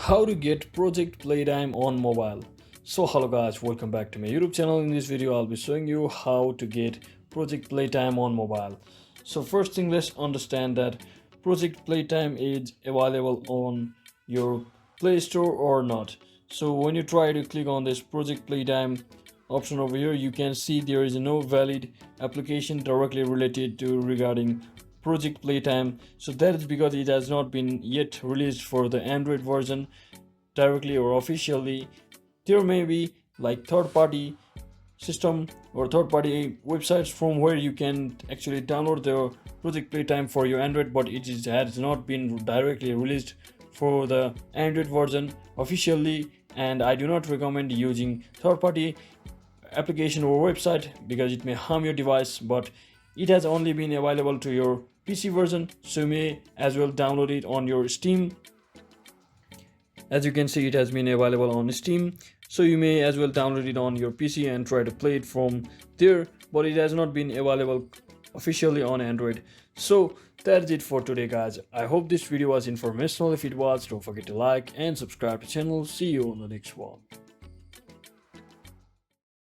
How to get Project Playtime on mobile. So hello guys, welcome back to my YouTube channel. In this video I'll be showing you how to get Project Playtime on mobile. So first thing, let's understand that Project Playtime is available on your Play Store or not. So when you try to click on this Project Playtime option over here, you can see there is no valid application directly related to regarding Project Playtime. So that is because it has not been yet released for the Android version directly or officially. There may be like third party system or third party websites from where you can actually download the Project Playtime for your Android, but has not been directly released for the Android version officially. And I do not recommend using third party application or website because it may harm your device, but it has only been available to your PC version, so you may as well download it on your Steam. As you can see, it has been available on Steam, so you may as well download it on your PC and try to play it from there, but it has not been available officially on Android. So that's it for today guys. I hope this video was informational. If it was, don't forget to like and subscribe to the channel. See you on the next one.